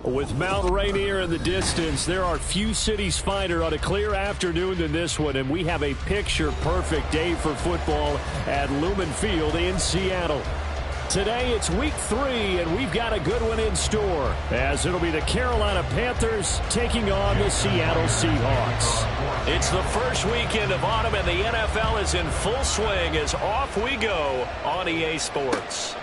With Mount Rainier in the distance, there are few cities finer on a clear afternoon than this one, and we have a picture-perfect day for football at Lumen Field in Seattle. Today, it's week 3, and we've got a good one in store, as it'll be the Carolina Panthers taking on the Seattle Seahawks. It's the first weekend of autumn, and the NFL is in full swing as off we go on EA Sports.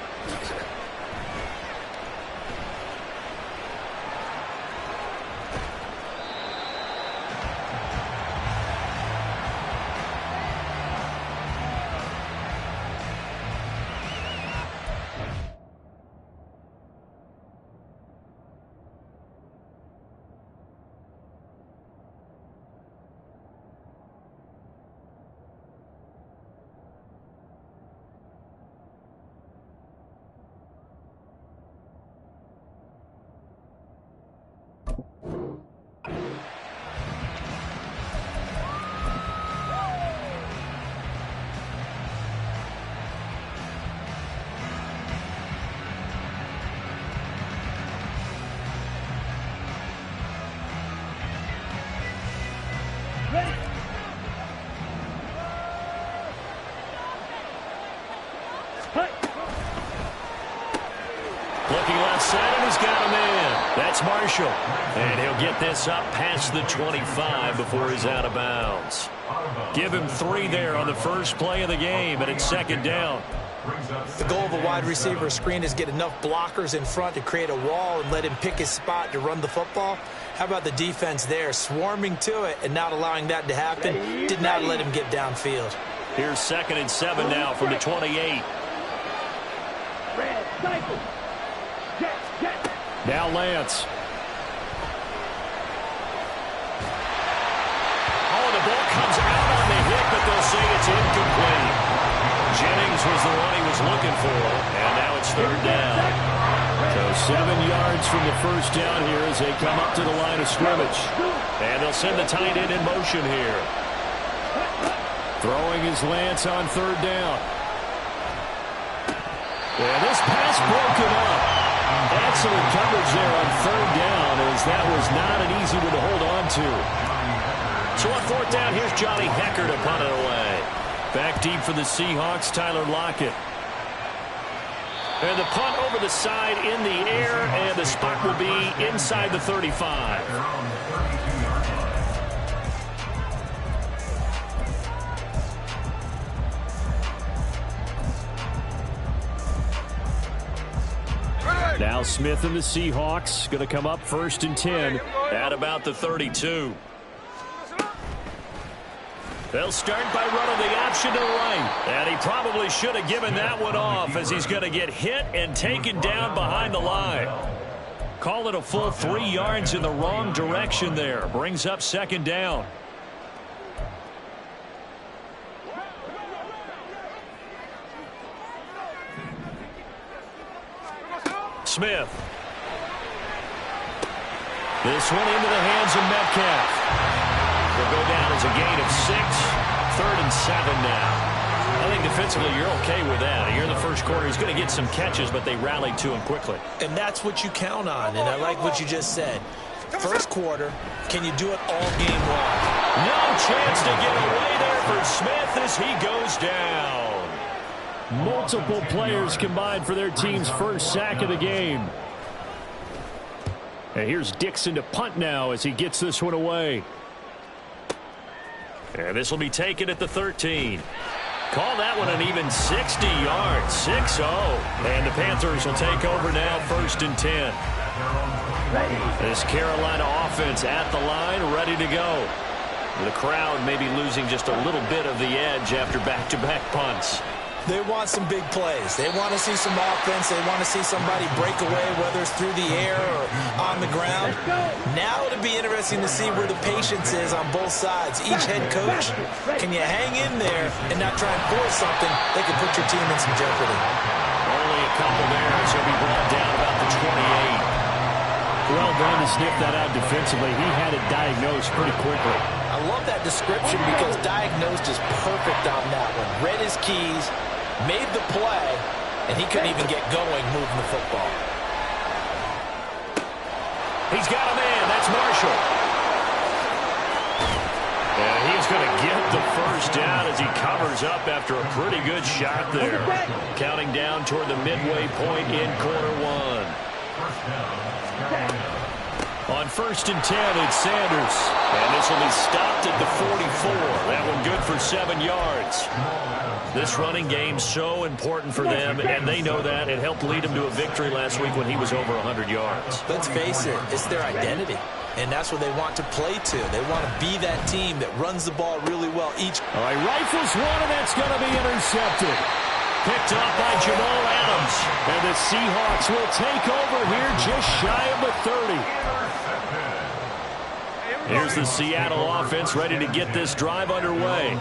Looking left side, and he's got him in. That's Marshall. And he'll get this up past the 25 before he's out of bounds. Give him 3 there on the first play of the game, and it's second down. The goal of a wide receiver screen is get enough blockers in front to create a wall and let him pick his spot to run the football. How about the defense there, swarming to it and not allowing that to happen? Did not let him get downfield. Here's 2nd and 7 now from the 28. Now Lance. Oh, the ball comes out on the hit, but they'll say it's incomplete. Jennings was the one he was looking for, and now it's 3rd down. So 7 yards from the first down here as they come up to the line of scrimmage. And they'll send the tight end in motion here. Throwing his Lance on 3rd down. And this pass broken up. Excellent coverage there on 3rd down, as that was not an easy one to hold on to. So on 4th down, here's Johnny Hecker to punt it away. Back deep for the Seahawks, Tyler Lockett. And the punt over the side in the air, and the spot will be inside the 35. Now Smith and the Seahawks going to come up 1st and 10. At about the 32. They'll start by running the option to the right. And he probably should have given that one off, as he's going to get hit and taken down behind the line. Call it a full 3 yards in the wrong direction there. Brings up 2nd down. Smith. This one into the hands of Metcalf. Will go down as a gain of 6. 3rd and 7 now. I think defensively you're okay with that. Here in the first quarter, he's going to get some catches, but they rallied to him quickly. And that's what you count on, and I like what you just said. First quarter, can you do it all game long? No chance to get away there for Smith as he goes down. Multiple players combined for their team's first sack of the game. And here's Dixon to punt now as he gets this one away. And this will be taken at the 13. Call that one an even 60 yards. 6-0. And the Panthers will take over now 1st and 10. This Carolina offense at the line, ready to go. The crowd may be losing just a little bit of the edge after back-to-back punts. They want some big plays. They want to see some offense. They want to see somebody break away, whether it's through the air or on the ground. Now it'll be interesting to see where the patience is on both sides. Each head coach, can you hang in there and not try and force something that could put your team in some jeopardy? Only a couple there, so he'll be brought down about the 28. Well done to sniff that out defensively. He had it diagnosed pretty quickly. I love that description because diagnosed is perfect on that one. Read his keys, made the play, and he couldn't even get going moving the football. He's got a man. That's Marshall. And he's going to get the first down as he covers up after a pretty good shot there. Counting down toward the midway point in quarter one. On 1st and 10, it's Sanders. And this will be stopped at the 44. That one good for 7 yards. This running game's so important for them, and they know that. It helped lead them to a victory last week when he was over 100 yards. Let's face it, it's their identity. And that's what they want to play to. They want to be that team that runs the ball really well. All right, rifles one, and that's going to be intercepted. Picked up by Jamal Adams. And the Seahawks will take over here just shy of the 30. Here's the Seattle offense ready to get this drive underway.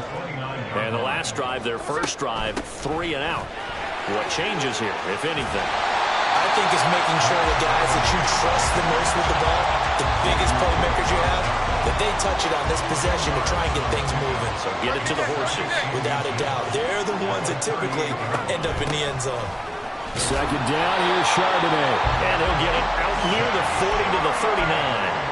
And the last drive, their first drive, 3 and out. What changes here, if anything? I think it's making sure the guys that you trust the most with the ball, the biggest playmakers you have, that they touch it on this possession to try and get things moving. So get it to the horses. Without a doubt. They're the ones that typically end up in the end zone. Second down, here's Charbonnet. And he'll get it out near the 40 to the 39.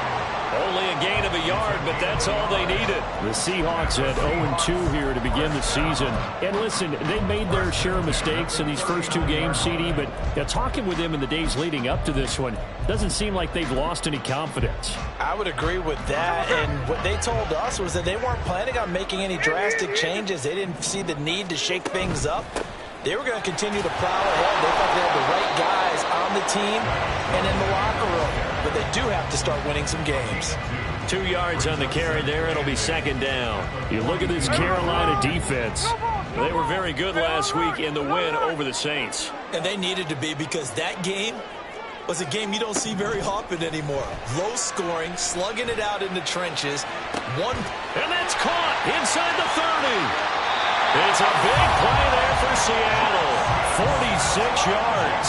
Only a gain of a yard, but that's all they needed. The Seahawks had 0-2 here to begin the season. And listen, they made their share of mistakes in these first 2 games, CD, but talking with them in the days leading up to this one, doesn't seem like they've lost any confidence. I would agree with that, and what they told us was that they weren't planning on making any drastic changes. They didn't see the need to shake things up. They were going to continue to plow ahead. They thought they had the right guys on the team and in the locker room. But they do have to start winning some games. 2 yards on the carry there. It'll be second down. You look at this Carolina defense. They were very good last week in the win over the Saints. And they needed to be, because that game was a game you don't see very often anymore. Low scoring, slugging it out in the trenches. And that's caught inside the 30. It's a big play there for Seattle. 46 yards.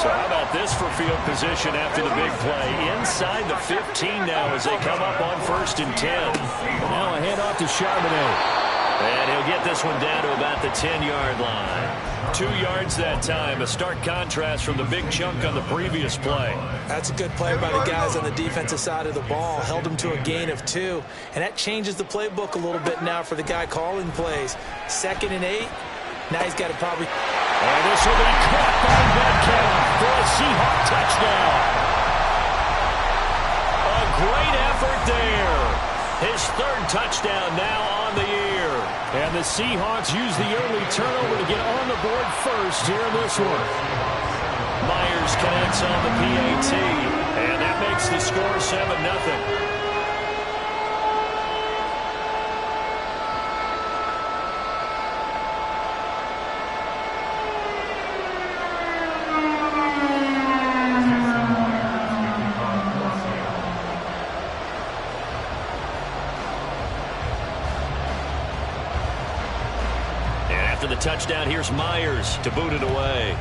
So how about this for field position after the big play? Inside the 15 now as they come up on 1st and 10. Now a handoff to Charbonnet. And he'll get this one down to about the 10-yard line. 2 yards that time. A stark contrast from the big chunk on the previous play. That's a good play by the guys on the defensive side of the ball. Held them to a gain of 2. And that changes the playbook a little bit now for the guy calling plays. 2nd and 8. Now he's got to probably... And this will be caught by Metcalf for a Seahawk touchdown. A great effort there. His 3rd touchdown now on the year. And the Seahawks use the early turnover to get on the board first here in this one. Myers connects on the PAT. And that makes the score 7-0. The touchdown, here's Myers to boot it away.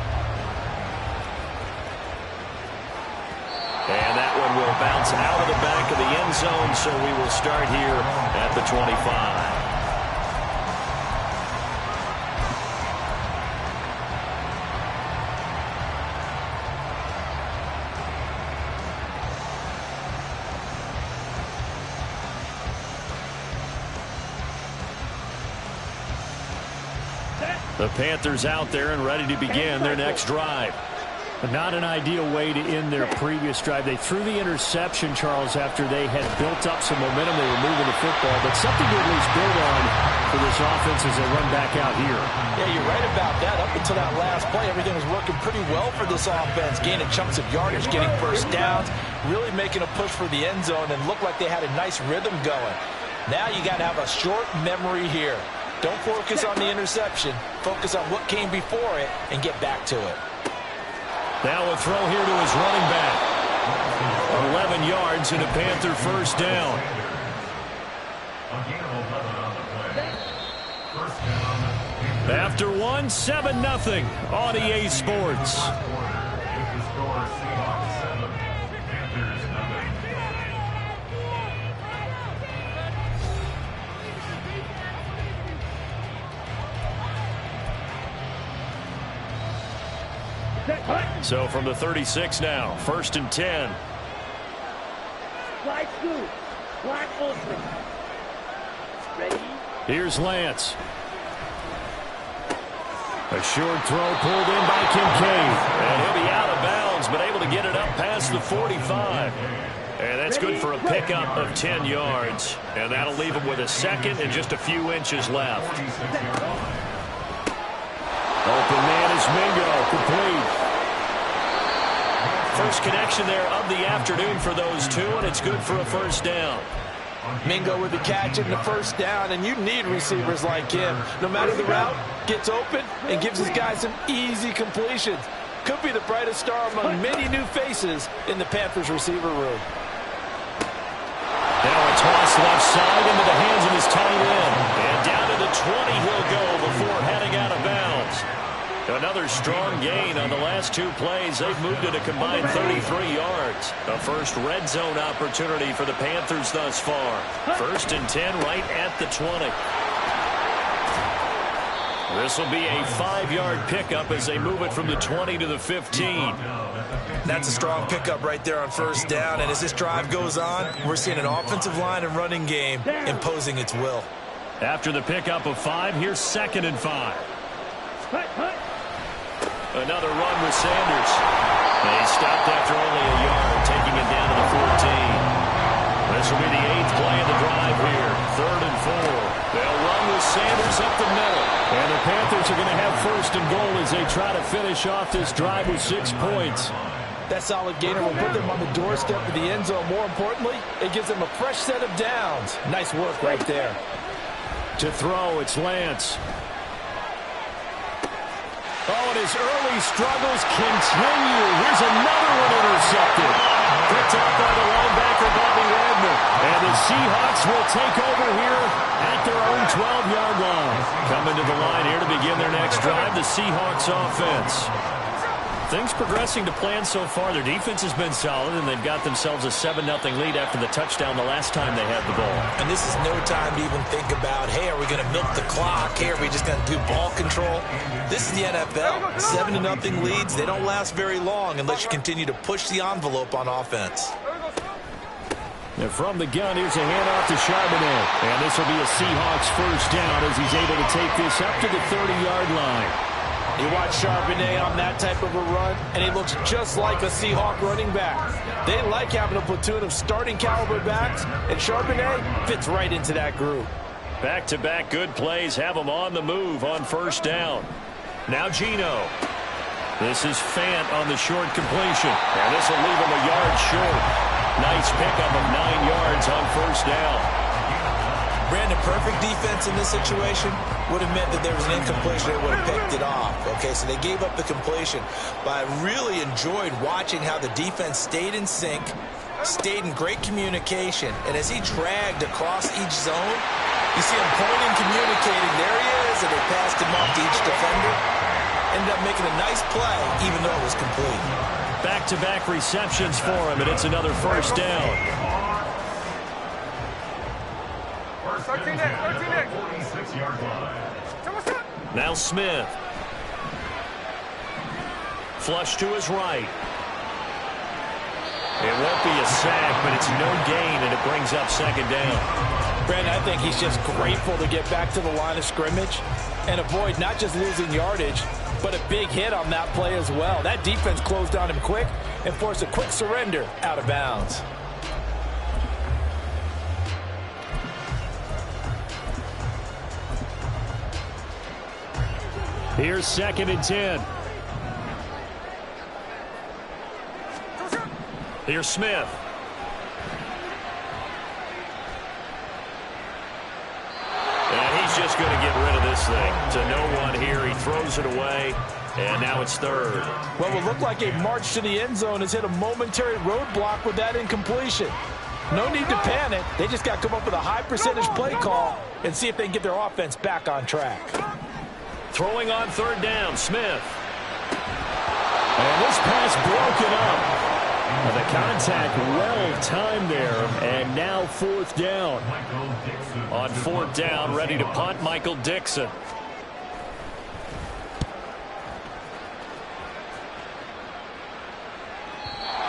And that one will bounce out of the back of the end zone, so we will start here at the 25. The Panthers out there and ready to begin their next drive. Not an ideal way to end their previous drive. They threw the interception, Charles, after they had built up some momentum. They were moving the football, but something to at least build on for this offense as they run back out here. Yeah, you're right about that. Up until that last play, everything was working pretty well for this offense. Gaining chunks of yardage, getting first downs, really making a push for the end zone, and looked like they had a nice rhythm going. Now you got to have a short memory here. Don't focus on the interception. Focus on what came before it and get back to it. Now a throw here to his running back. 11 yards and a Panther first down. After one, 7-0 on EA Sports. So from the 36 now, 1st and 10. Here's Lance. A short throw pulled in by Kincaid. And he'll be out of bounds, but able to get it up past the 45. And that's good for a pickup of 10 yards. And that'll leave him with a second and just a few inches left. Open man is Mingo. Complete. First connection there of the afternoon for those two, and it's good for a first down. Mingo with the catch and the first down, and you need receivers like him. No matter the route, gets open and gives his guys some easy completions. Could be the brightest star among many new faces in the Panthers receiver room. Now a toss left side into the hands of his tight end. And down to the 20 he'll go before heading out of bounds. Another strong gain on the last two plays. They've moved it a combined 33 yards. A first red zone opportunity for the Panthers thus far. First and 10 right at the 20. This will be a 5-yard pickup as they move it from the 20 to the 15. That's a strong pickup right there on first down. And as this drive goes on, we're seeing an offensive line and running game imposing its will. After the pickup of 5, here's 2nd and 5. Another run with Sanders. And he stopped after only a yard, taking it down to the 14. This will be the 8th play of the drive here. 3rd and 4. They'll run with Sanders up the middle. And the Panthers are going to have 1st and goal as they try to finish off this drive with 6 points. That solid gainer will put them on the doorstep of the end zone. More importantly, it gives them a fresh set of downs. Nice work right there. To throw, it's Lance. Oh, and his early struggles continue. Here's another one intercepted. Picked up by the linebacker, Bobby Wagner. And the Seahawks will take over here at their own 12-yard line. Coming to the line here to begin their next drive, the Seahawks offense. Things progressing to plan so far. Their defense has been solid, and they've got themselves a 7-0 lead after the touchdown the last time they had the ball. And this is no time to even think about, hey, are we going to milk the clock? Hey, are we just going to do ball control? This is the NFL. 7-0 leads. They don't last very long unless you continue to push the envelope on offense. And from the gun, here's a handoff to Charbonnet. And this will be a Seahawks first down as he's able to take this up to the 30-yard line. You watch Charbonnet on that type of a run, and he looks just like a Seahawk running back. They like having a platoon of starting caliber backs, and Charbonnet fits right into that group. Back-to-back good plays have them on the move on first down. Now Geno. This is Fant on the short completion. And this will leave him a yard short. Nice pickup of 9 yards on first down. Brandon, perfect defense in this situation would have meant that there was an incompletion. They would have picked it off. Okay, so they gave up the completion. But I really enjoyed watching how the defense stayed in sync, stayed in great communication. And as he dragged across each zone, you see him pointing, communicating. There he is, and they passed him off to each defender. Ended up making a nice play, even though it was complete. Back-to-back receptions for him, and it's another first down. 13 next. Now Smith. Flush to his right. It won't be a sack, but it's no gain, and it brings up 2nd down. Brandon, I think he's just grateful to get back to the line of scrimmage and avoid not just losing yardage, but a big hit on that play as well. That defense closed on him quick and forced a quick surrender out of bounds. Here's 2nd and 10. Here's Smith. And he's just going to get rid of this thing. To no one here. He throws it away. And now it's 3rd. What will look like a march to the end zone has hit a momentary roadblock with that incompletion. No need to panic. They just got to come up with a high percentage play call and see if they can get their offense back on track. Throwing on 3rd down, Smith. And this pass broken up. And the contact well-timed there. And now 4th down. On 4th down, ready to punt, Michael Dixon.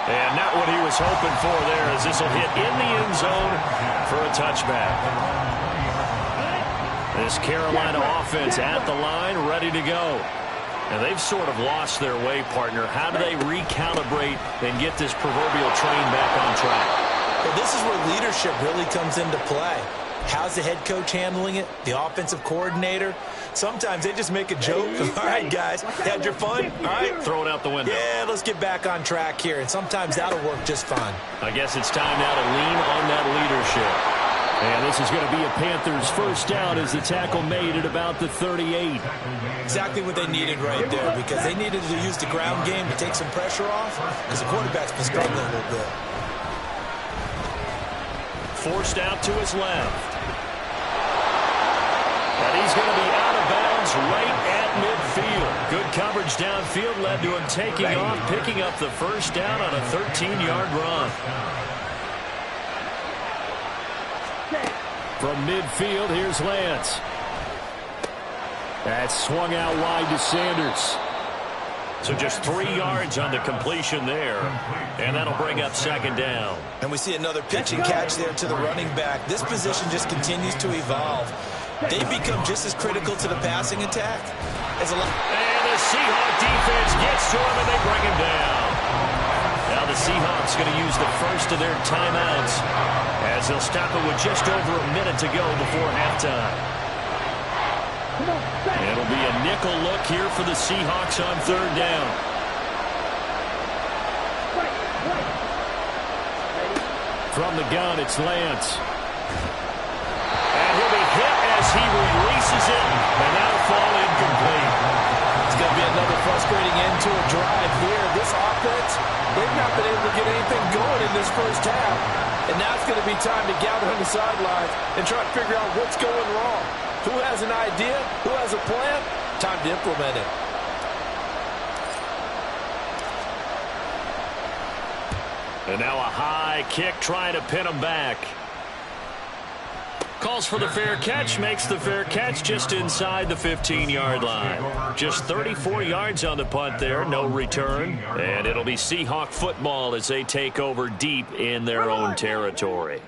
And not what he was hoping for there, as this will hit in the end zone for a touchback. This Carolina offense at the line, ready to go. And they've sort of lost their way, partner. How do they recalibrate and get this proverbial train back on track? Well, this is where leadership really comes into play. How's the head coach handling it? The offensive coordinator? Sometimes they just make a joke. All right, guys, had your fun? All right. Throw it out the window. Yeah, let's get back on track here. And sometimes that'll work just fine. I guess it's time now to lean on that leadership. And this is going to be a Panthers first down as the tackle made at about the 38. Exactly what they needed right there, because they needed to use the ground game to take some pressure off, because the quarterback's been struggling a little bit. Forced out to his left. And he's going to be out of bounds right at midfield. Good coverage downfield led to him taking off, picking up the first down on a 13-yard run. From midfield, here's Lance. That's swung out wide to Sanders. So just 3 yards on the completion there. And that'll bring up second down. And we see another pitch and catch there to the running back. This position just continues to evolve. They've become just as critical to the passing attack as a lot. And the Seahawks defense gets to him, and they bring him down. Now the Seahawks going to use the first of their timeouts as they'll stop it with just over a minute to go before halftime. It'll be a nickel look here for the Seahawks on third down. From the gun, it's Lance. And he'll be hit as he releases it, and that'll fall incomplete. It's going to be another frustrating end to a drive here. This offense, they've not been able to get anything going in this first half. And now it's going to be time to gather on the sidelines and try to figure out what's going wrong. Who has an idea? Who has a plan? Time to implement it. And now a high kick trying to pin him back. Calls for the fair catch, makes the fair catch just inside the 15-yard line. Just 34 yards on the punt there, no return. And it'll be Seahawk football as they take over deep in their own territory.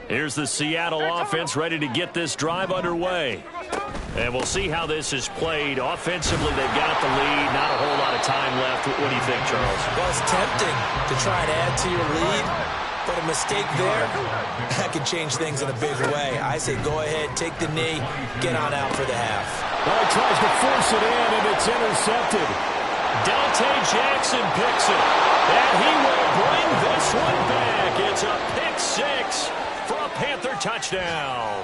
Here's the Seattle offense ready to get this drive underway. And we'll see how this is played. Offensively, they've got the lead. Not a whole lot of time left. What do you think, Charles? Well, it's tempting to try and add to your lead. But a mistake there, that can change things in a big way. I say go ahead, take the knee, get on out for the half. Well, he tries to force it in, and it's intercepted. Dante Jackson picks it. And he will bring this one back. It's a pick six for a Panther touchdown.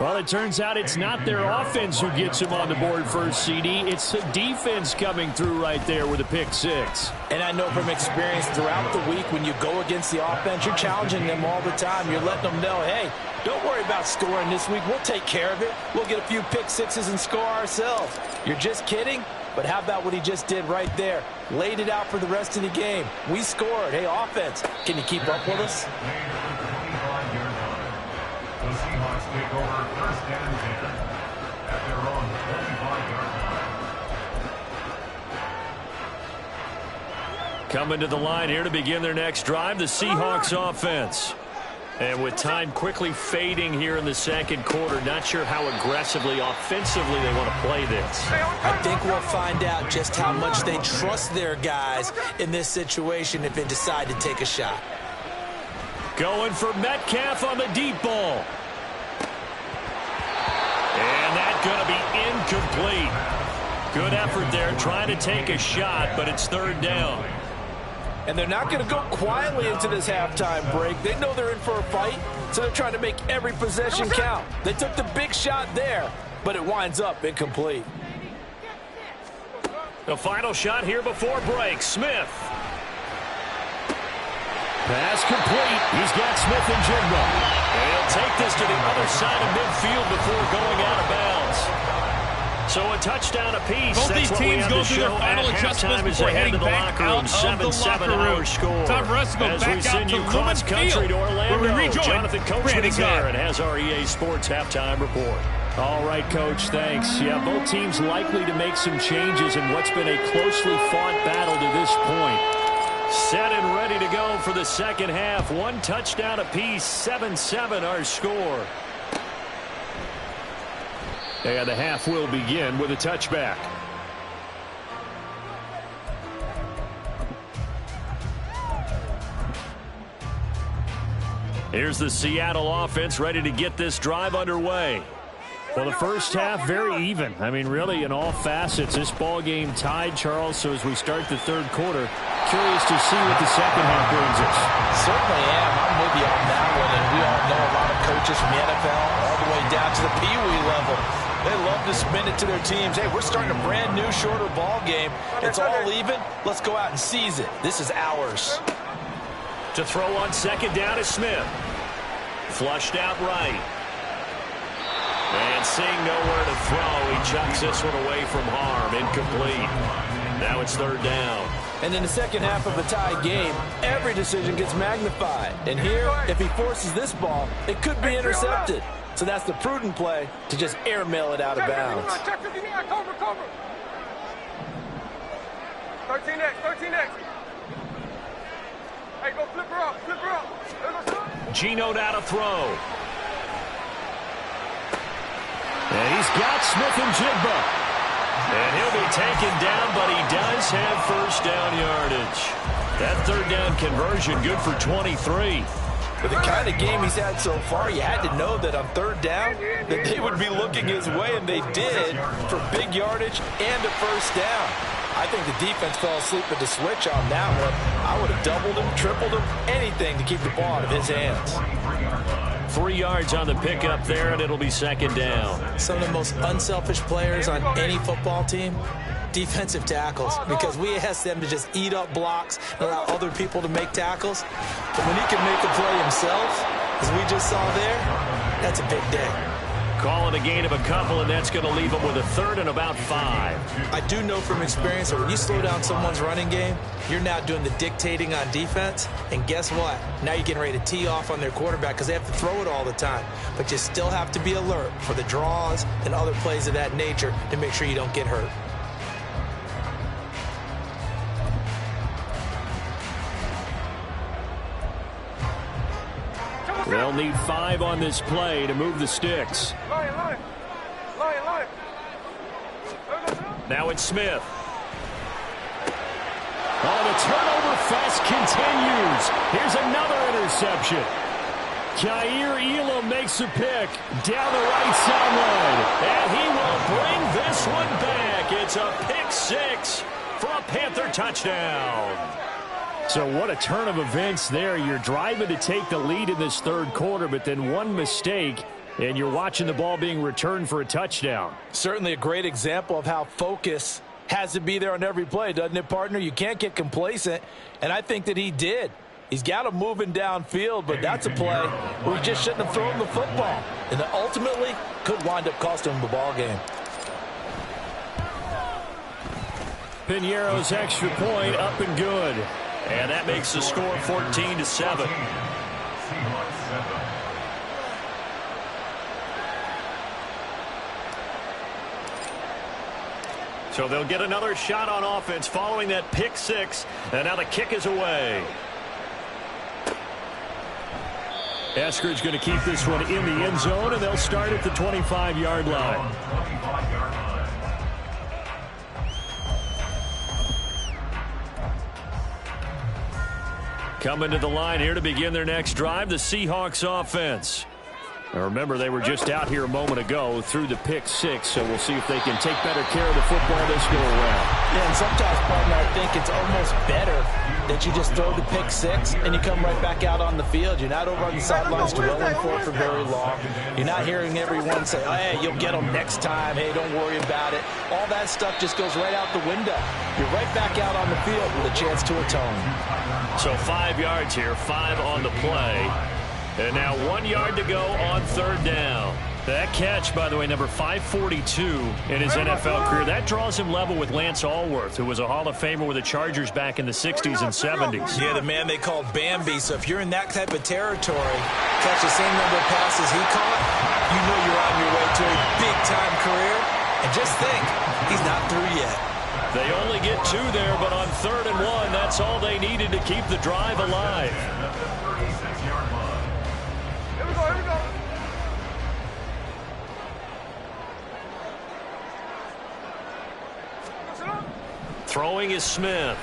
Well, it turns out it's not their offense who gets him on the board first, CD. It's the defense coming through right there with a pick six. And I know from experience throughout the week, when you go against the offense, you're challenging them all the time. You're letting them know, hey, don't worry about scoring this week. We'll take care of it. We'll get a few pick sixes and score ourselves. You're just kidding? But how about what he just did right there? Laid it out for the rest of the game. We scored. Hey, offense, can you keep up with us? The Seahawks take over first and 10 at their own 45-yard line. Coming to the line here to begin their next drive, the Seahawks offense. And with time quickly fading here in the second quarter, not sure how aggressively, offensively they want to play this. I think we'll find out just how much they trust their guys in this situation if they decide to take a shot. Going for Metcalf on the deep ball. And that's going to be incomplete. Good effort there trying to take a shot, but it's third down. And they're not going to go quietly into this halftime break. They know they're in for a fight, so they're trying to make every possession count. They took the big shot there, but it winds up incomplete. The final shot here before break. Smith. Pass complete. He's got Smith and Jigba. And he'll take this to the other side of midfield before going out of bounds. So a touchdown apiece. Both these teams go through their final adjustments before heading back out of the locker room. Time for us to go back out to Lumen Field, where we rejoin Jonathan Coachman Brandon is there and has our EA Sports halftime report. All right, Coach, thanks. Yeah, both teams likely to make some changes in what's been a closely fought battle to this point. for the second half. One touchdown apiece, 7-7 our score. And the half will begin with a touchback. Here's the Seattle offense ready to get this drive underway. Well, the first half, very even. I mean, really, in all facets, this ball game tied, Charles. So as we start the third quarter, curious to see what the second half brings us. Certainly am. I'm with you on that one. And we all know a lot of coaches from the NFL all the way down to the Pee-wee level. They love to spin it to their teams. Hey, we're starting a brand new, shorter ball game. It's all even. Let's go out and seize it. This is ours. To throw on second down is Smith. Flushed out right. And seeing nowhere to throw, he chucks this one away from harm. Incomplete. Now it's third down. And in the second half of a tie game, every decision gets magnified. And here, if he forces this ball, it could be intercepted. So that's the prudent play to just airmail it out of bounds. 13X. Hey, go flip her up. Geno now to throw. And he's got Smith and Jigba. And he'll be taken down, but he does have first down yardage. That third down conversion good for 23. With the kind of game he's had so far, you had to know that on third down that they would be looking his way, and they did, for big yardage and a first down. I think the defense fell asleep at the switch on that one. I would have doubled him, tripled him, anything to keep the ball out of his hands. 3 yards on the pickup there, and it'll be second down. Some of the most unselfish players on any football team, defensive tackles, because we ask them to just eat up blocks and allow other people to make tackles. But when he can make the play himself, as we just saw there, that's a big day. Calling a gain of a couple, and that's going to leave him with a third and about 5. I do know from experience that when you slow down someone's running game, you're now doing the dictating on defense. And guess what? Now you're getting ready to tee off on their quarterback because they have to throw it all the time. But you still have to be alert for the draws and other plays of that nature to make sure you don't get hurt. They'll need 5 on this play to move the sticks. Line. Now it's Smith. Oh, the turnover fest continues. Here's another interception. Kaiir Elam makes a pick down the right sideline. And he will bring this one back. It's a pick 6 for a Panther touchdown. So what a turn of events there. You're driving to take the lead in this third quarter, but then one mistake, and you're watching the ball being returned for a touchdown. Certainly a great example of how focus has to be there on every play, doesn't it, partner? You can't get complacent, and I think that he did. He's got him moving downfield, but that's a play where he just shouldn't have thrown the football, and that ultimately could wind up costing him the ball game. Piñeiro's extra point up and good. And that makes the score 14-7. So they'll get another shot on offense following that pick 6. And now the kick is away. Eskridge going to keep this one in the end zone, and they'll start at the 25-yard line. Coming to the line here to begin their next drive, the Seahawks offense. Now remember, they were just out here a moment ago through the pick 6, so we'll see if they can take better care of the football this go around. Yeah, and sometimes, partner, I think it's almost better that you just throw the pick 6 and you come right back out on the field. You're not over on the sidelines dwelling for it for very long. You're not hearing everyone say, oh, hey, you'll get them next time. Hey, don't worry about it. All that stuff just goes right out the window. You're right back out on the field with a chance to atone. So 5 yards here, 5 on the play. And now 1 yard to go on third down. That catch, by the way, number 542 in his NFL career. That draws him level with Lance Allworth, who was a Hall of Famer with the Chargers back in the 60s and 70s. Yeah, the man they called Bambi. So if you're in that type of territory, catch the same number of passes he caught, you know you're on your way to a big-time career. And just think, he's not through yet. They only get 2 there, but on 3rd and 1, that's that's all they needed to keep the drive alive. Here we go, here we go. Throwing is Smith.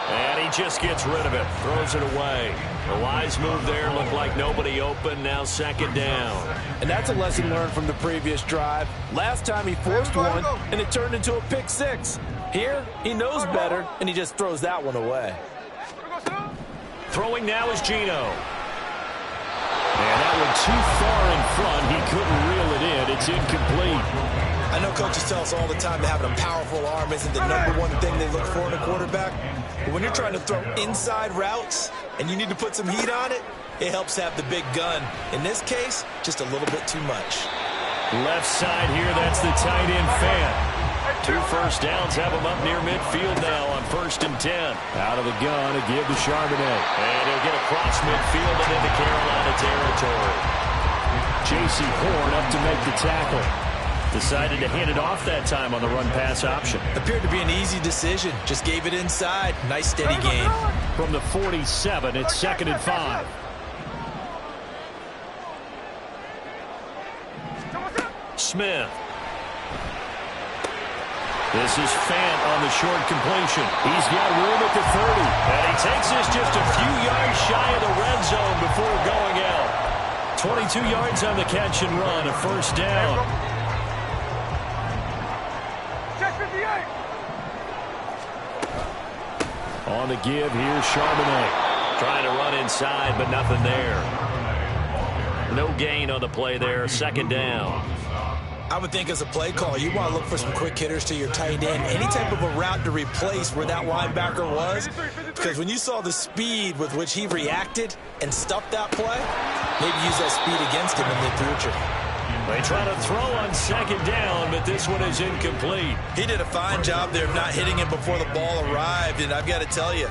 And he just gets rid of it. Throws it away. A wise move there. Looked like nobody open. Now second down. And that's a lesson learned from the previous drive. Last time he forced one, and it turned into a pick six. Here, he knows better, and he just throws that one away. Throwing now is Gino. And that one too far in front. He couldn't reel it in. It's incomplete. I know coaches tell us all the time that having a powerful arm isn't the #1 thing they look for in a quarterback. But when you're trying to throw inside routes and you need to put some heat on it, it helps have the big gun. In this case, just a little bit too much. Left side here, that's the tight end fan. 2 first downs have him up near midfield now on 1st and 10. Out of the gun, a give to Charbonnet. And he'll get across midfield and into Carolina territory. J.C. Horn up to make the tackle. Decided to hand it off that time on the run-pass option. Appeared to be an easy decision. Just gave it inside. Nice steady gain. From the 47, it's 2nd and 5. Smith. This is Fant on the short completion. He's got room at the 30. And he takes this just a few yards shy of the red zone before going out. 22 yards on the catch and run, a 1st down. On the give, here's Charbonnet. Trying to run inside, but nothing there. No gain on the play there, 2nd down. I would think as a play caller, you want to look for some quick hitters to your tight end. Any type of a route to replace where that linebacker was. Because when you saw the speed with which he reacted and stuffed that play, maybe use that speed against him in the future. They try to throw on 2nd down, but this one is incomplete. He did a fine job there of not hitting him before the ball arrived, and I've got to tell you,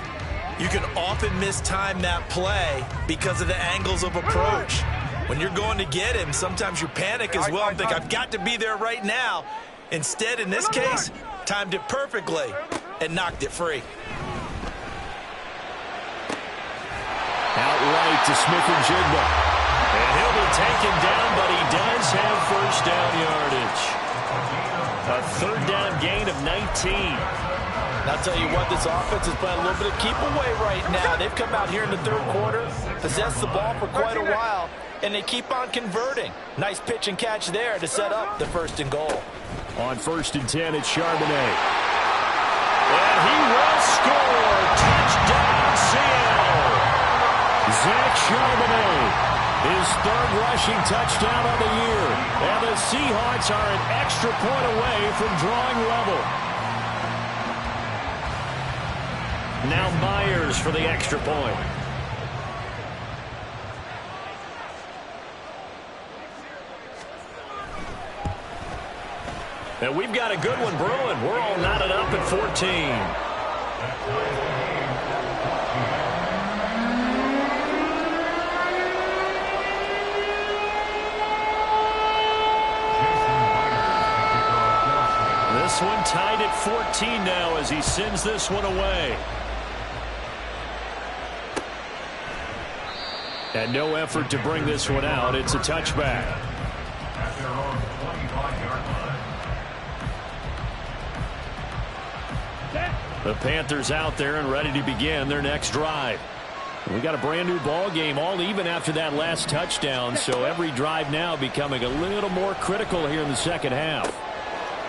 you can often mistime that play because of the angles of approach. When you're going to get him, sometimes you panic as well and think, I've got to be there right now. Instead, in this case, timed it perfectly and knocked it free. Outright to Smith-Njigba. And he'll be taken down, but he does have 1st down yardage. A 3rd down gain of 19. And I'll tell you what, this offense is playing a little bit of keep away right now. They've come out here in the 3rd quarter, possessed the ball for quite a while, and they keep on converting. Nice pitch and catch there to set up the 1st and goal. On 1st and 10, it's Charbonnet. And he will score. Touchdown, Seattle. Zach Charbonnet, his 3rd rushing touchdown of the year. And the Seahawks are an extra point away from drawing level. Now Myers for the extra point. And we've got a good one brewing. We're all knotted up at 14. This one tied at 14 now as he sends this one away. And no effort to bring this one out. It's a touchback. The Panthers out there and ready to begin their next drive. We got a brand new ball game, all even after that last touchdown, so every drive now becoming a little more critical here in the 2nd half.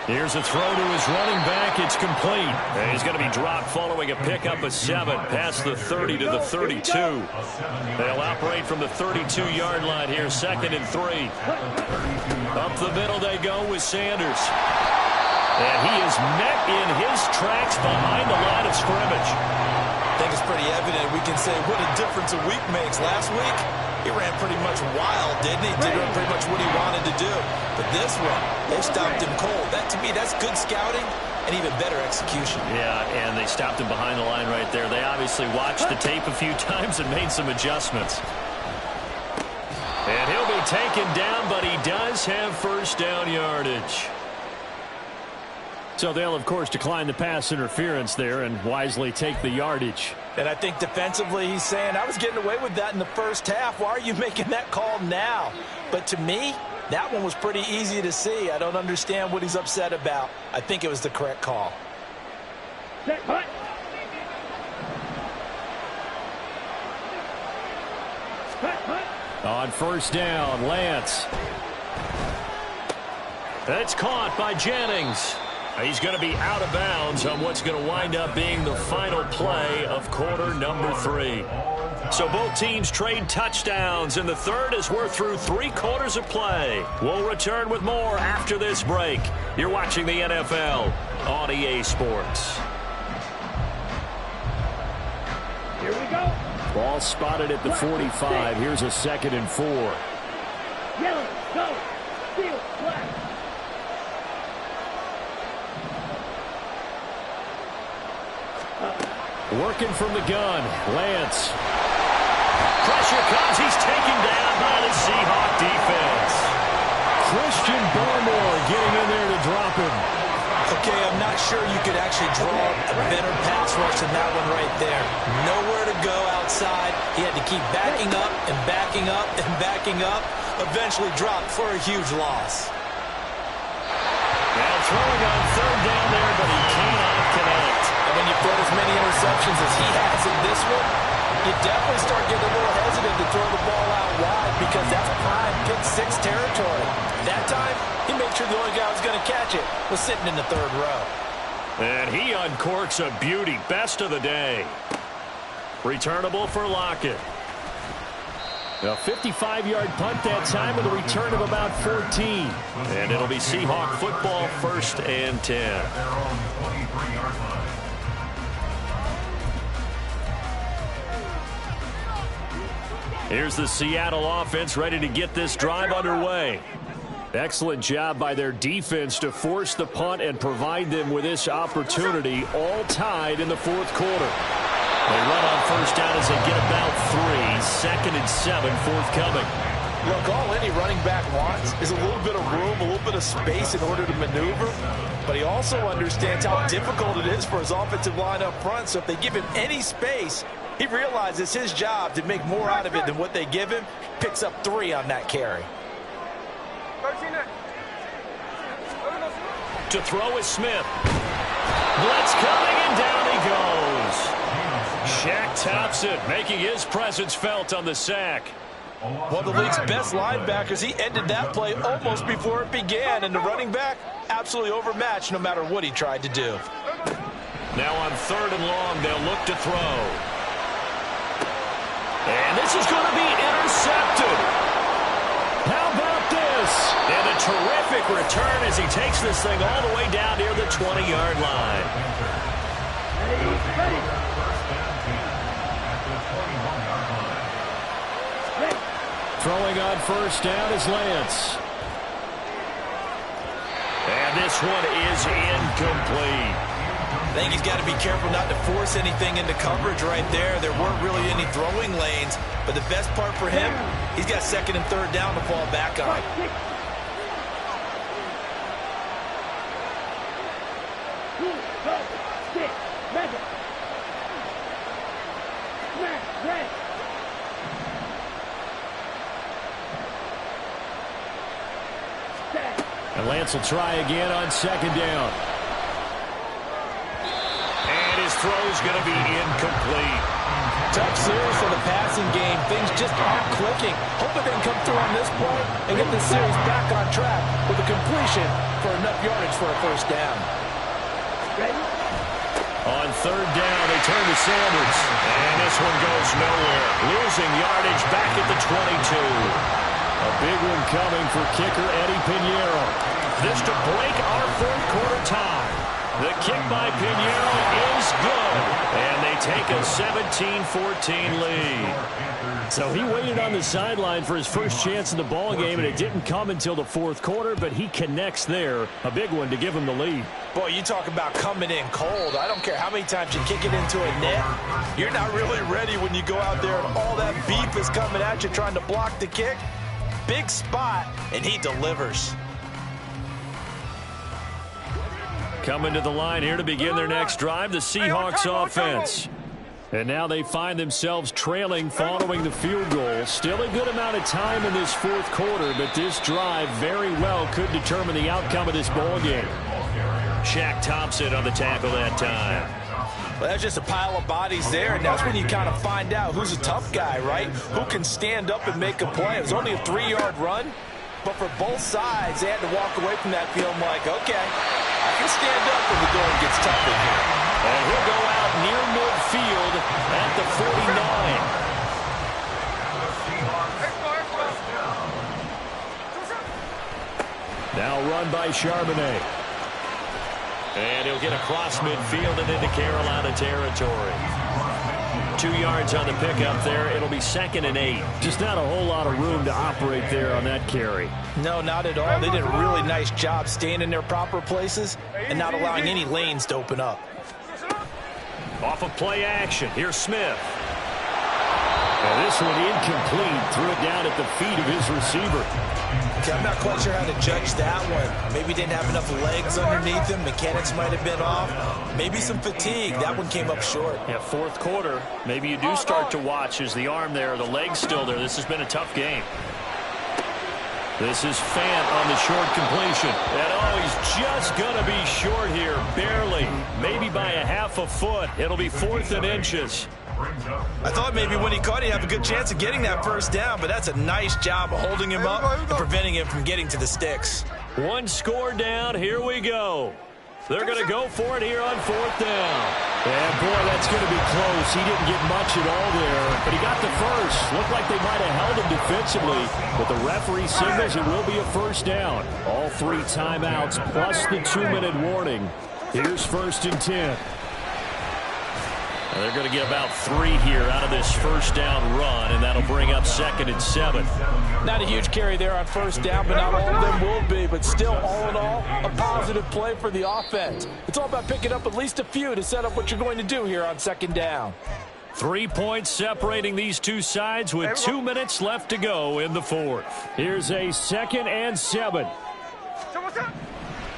Here's a throw to his running back. It's complete. And he's going to be dropped following a pickup of 7 past the 30 to the 32. They'll operate from the 32-yard line here, 2nd and 3. Up the middle they go with Sanders. And he is met in his tracks behind the line of scrimmage. I think it's pretty evident. We can say what a difference a week makes. Last week, he ran pretty much wild, didn't he? Did pretty much what he wanted to do. But this one, they stopped him cold. That, to me, that's good scouting and even better execution. Yeah, and they stopped him behind the line right there. They obviously watched the tape a few times and made some adjustments. And he'll be taken down, but he does have 1st down yardage. So they'll, of course, decline the pass interference there and wisely take the yardage. And I think defensively he's saying, I was getting away with that in the first half. Why are you making that call now? But to me, that one was pretty easy to see. I don't understand what he's upset about. I think it was the correct call. On first down, Lance. That's caught by Jennings. He's going to be out of bounds on what's going to wind up being the final play of quarter number 3. So both teams trade touchdowns in the third as we're through 3 quarters of play. We'll return with more after this break. You're watching the NFL on EA Sports. Here we go. Ball spotted at the 45. Here's a 2nd and 4. Yellow, go. Field, black. Working from the gun, Lance. Pressure comes. He's taken down by the Seahawk defense. Christian Barmore getting in there to drop him. Okay, I'm not sure you could actually draw a better pass rush than that one right there. Nowhere to go outside. He had to keep backing up and backing up and backing up. Eventually dropped for a huge loss. Now throwing on third down there, but he cannot connect. And when you throw as many interceptions as he has in this one, you definitely start getting a little hesitant to throw the ball out wide because that's prime pick 6 territory. That time, he made sure the only guy who was going to catch it was sitting in the third row. And he uncorks a beauty. Best of the day. Returnable for Lockett. A 55-yard punt that time with a return of about 14. And it'll be Seahawk football, 1st and 10. Here's the Seattle offense ready to get this drive underway. Excellent job by their defense to force the punt and provide them with this opportunity, all tied in the 4th quarter. They run on first down as they get about 3. 2nd and 7 forthcoming. Look, all any running back wants is a little bit of room, a little bit of space in order to maneuver. But he also understands how difficult it is for his offensive line up front. So if they give him any space, he realizes his job to make more out of it than what they give him. Picks up 3 on that carry. To throw is Smith. Blitz coming, and down he goes. Shaq Thompson making his presence felt on the sack. One of the league's best linebackers, he ended that play almost before it began. And the running back, absolutely overmatched no matter what he tried to do. Now on 3rd and long, they'll look to throw. And this is going to be intercepted. How about this? And a terrific return as he takes this thing all the way down near the 20-yard line. Throwing on first down is Lance. And this one is incomplete. I think he's got to be careful not to force anything into coverage right there. There weren't really any throwing lanes. But the best part for him, he's got 2nd and 3rd down to fall back on. And Lance will try again on 2nd down. And his throw's going to be incomplete. Tough series for the passing game. Things just aren't clicking. Hoping they can come through on this play and get this series back on track with a completion for enough yardage for a 1st down. On 3rd down, they turn to Sanders. And this one goes nowhere. Losing yardage back at the 22. A big one coming for kicker Eddie Pinheiro. This to break our 4th quarter tie. The kick by Pinheiro is good. And they take a 17-14 lead. So he waited on the sideline for his first chance in the ball game, and it didn't come until the 4th quarter, but he connects there. A big one to give him the lead. Boy, you talk about coming in cold. I don't care how many times you kick it into a net. You're not really ready when you go out there and all that beef is coming at you trying to block the kick. Big spot, and he delivers. Coming to the line here to begin their next drive, the Seahawks offense. And now they find themselves trailing following the field goal. Still a good amount of time in this fourth quarter, but this drive very well could determine the outcome of this ball game. Shaq Thompson on the tackle that time. Well, that's just a pile of bodies there, and that's when you kind of find out who's a tough guy, right? Who can stand up and make a play. It was only a 3-yard run, but for both sides, they had to walk away from that feeling like, okay, I can stand up when the going gets tough in here. And he'll go out near midfield at the 49. Now run by Charbonnet. And he'll get across midfield and into Carolina territory. 2 yards on the pickup there. It'll be 2nd and 8. Just not a whole lot of room to operate there on that carry. No, not at all. They did a really nice job staying in their proper places and not allowing any lanes to open up. Off of play action. Here's Smith. And this one incomplete. Threw it down at the feet of his receiver. Okay, I'm not quite sure how to judge that one. Maybe didn't have enough legs underneath him. Mechanics might have been off. Maybe some fatigue. That one came up short. Yeah, fourth quarter. Maybe you do start to watch. Is the arm there, the leg's still there? This has been a tough game. This is Fant on the short completion. And oh, he's just going to be short here. Barely. Maybe by a half a foot. It'll be 4th and inches. I thought maybe when he caught it, he'd have a good chance of getting that first down, but that's a nice job of holding him up and preventing him from getting to the sticks. One score down. Here we go. They're going to go for it here on 4th down. And boy, that's going to be close. He didn't get much at all there, but he got the first. Looked like they might have held him defensively, but the referee signals it will be a first down. All 3 timeouts plus the 2-minute warning. Here's 1st and 10. They're going to get about 3 here out of this first down run, and that'll bring up 2nd and 7. Not a huge carry there on first down, but not all of them will be. But still, all in all, a positive play for the offense. It's all about picking up at least a few to set up what you're going to do here on 2nd down. 3 points separating these two sides with 2 minutes left to go in the fourth. Here's a 2nd and 7.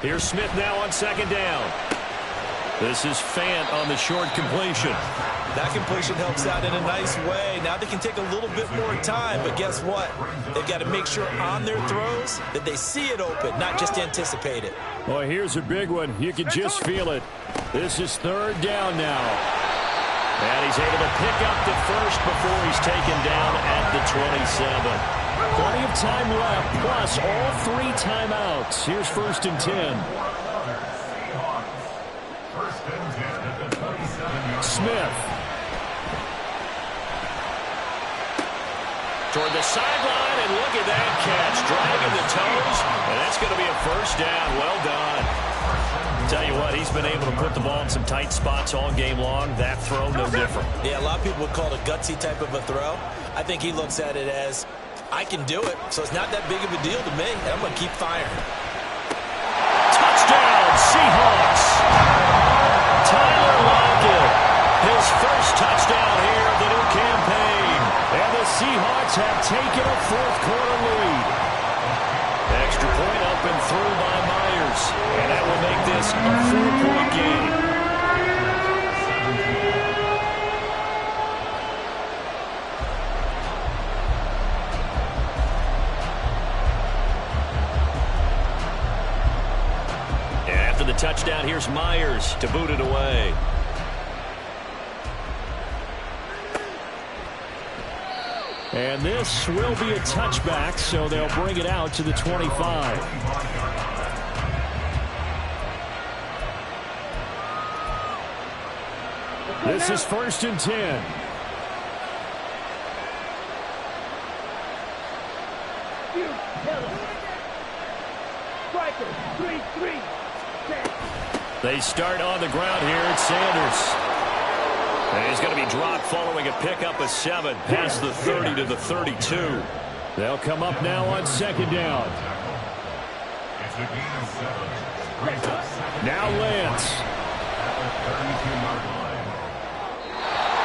Here's Smith now on 2nd down. This is Fant on the short completion. That completion helps out in a nice way. Now they can take a little bit more time, but guess what? They've got to make sure on their throws that they see it open, not just anticipate it. Well, here's a big one. You can just feel it. This is 3rd down now. And he's able to pick up the first before he's taken down at the 27. Plenty of time left, plus all 3 timeouts. Here's 1st and 10. Smith. Toward the sideline, and look at that catch. Dragging the toes, and that's going to be a first down. Well done. Tell you what, he's been able to put the ball in some tight spots all game long. That throw, no different. Yeah, a lot of people would call it a gutsy type of a throw. I think he looks at it as, I can do it, so it's not that big of a deal to me, and I'm going to keep firing. Touchdown, Seahawks. Tyler Lockett. His first touchdown here of the new campaign. And the Seahawks have taken a fourth quarter lead. Extra point up and through by Myers. And that will make this a 4-point game. And after the touchdown, here's Myers to boot it away. And this will be a touchback, so they'll bring it out to the 25. This is 1st and 10. They start on the ground here at Sanders. And he's going to be dropped following a pickup of 7 past the 30 to the 32. They'll come up now on 2nd down. Now Lance.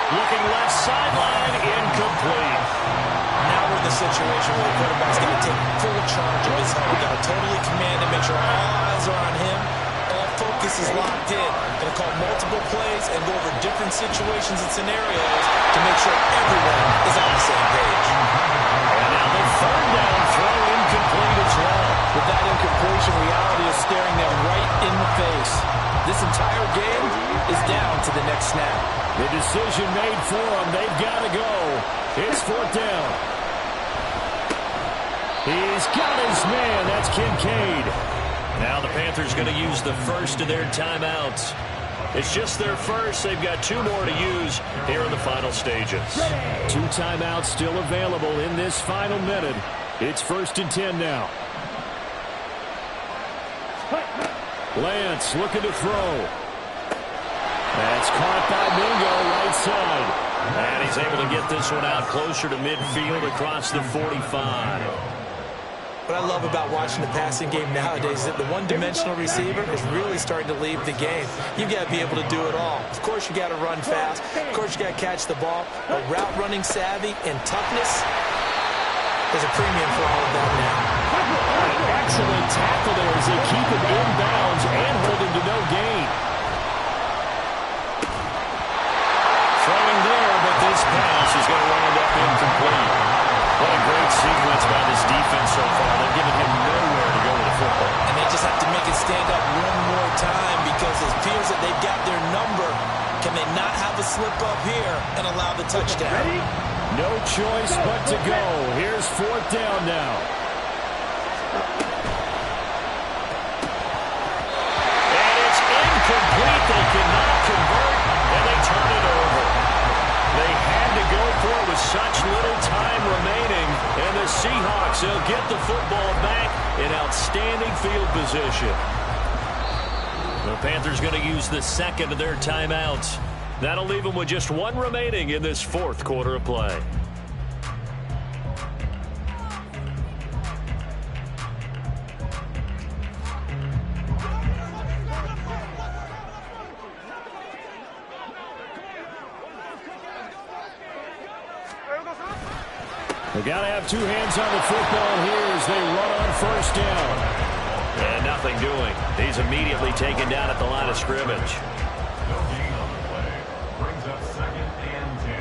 Looking left sideline, incomplete. Now we're in the situation where the quarterback's got to take full charge of his head. We've got to totally command and make sure all eyes are on him. All focus focus is locked in. Going to call multiple plays and go over different situations and scenarios to make sure everyone is on the same page. And now the third down throw incomplete as well. With that incompletion, reality is staring them right in the face. This entire game is down to the next snap. The decision made for them. They've got to go. It's fourth down. He's got his man. That's Kincaid. Now the Panthers going to use the first of their timeouts. It's just their first. They've got 2 more to use here in the final stages. 2 timeouts still available in this final minute. It's 1st and 10 now. Lance looking to throw. That's caught by Mingo right side. And he's able to get this one out closer to midfield across the 45. What I love about watching the passing game nowadays is that the one-dimensional receiver is really starting to leave the game. You've got to be able to do it all. Of course, you got to run fast. Of course, you got to catch the ball. But route running savvy and toughness, there's a premium for all of that now. An excellent tackle there as they keep him inbounds and hold him to no gain. Throwing there, but this pass is going to wind up incomplete. What a great sequence by this defense so far. They're giving him nowhere to go with the football. And they just have to make it stand up one more time because it appears that they've got their number. Can they not have a slip up here and allow the touchdown? No choice but to go. Here's 4th down now. And it's incomplete. They cannot convert, and they turn it over. They had to go for it with such little time remaining, and the Seahawks will get the football back in outstanding field position. The Panthers going to use the second of their timeouts. That'll leave them with just 1 remaining in this 4th quarter of play. They got to have 2 hands on the football here as they run on 1st down. And nothing doing. He's immediately taken down at the line of scrimmage. No gain on the play. Brings up 2nd and 10.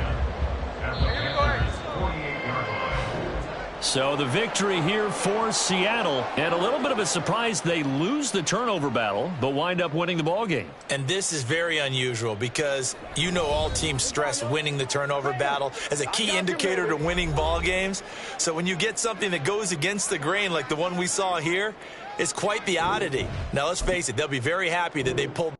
At the Panthers' 48-yard line. So the victory here for Seattle. And a little bit of a surprise, they lose the turnover battle, but wind up winning the ball game. And this is very unusual because you know all teams stress winning the turnover battle as a key indicator to winning ball games. So when you get something that goes against the grain like the one we saw here, it's quite the oddity. Now let's face it, they'll be very happy that they pulled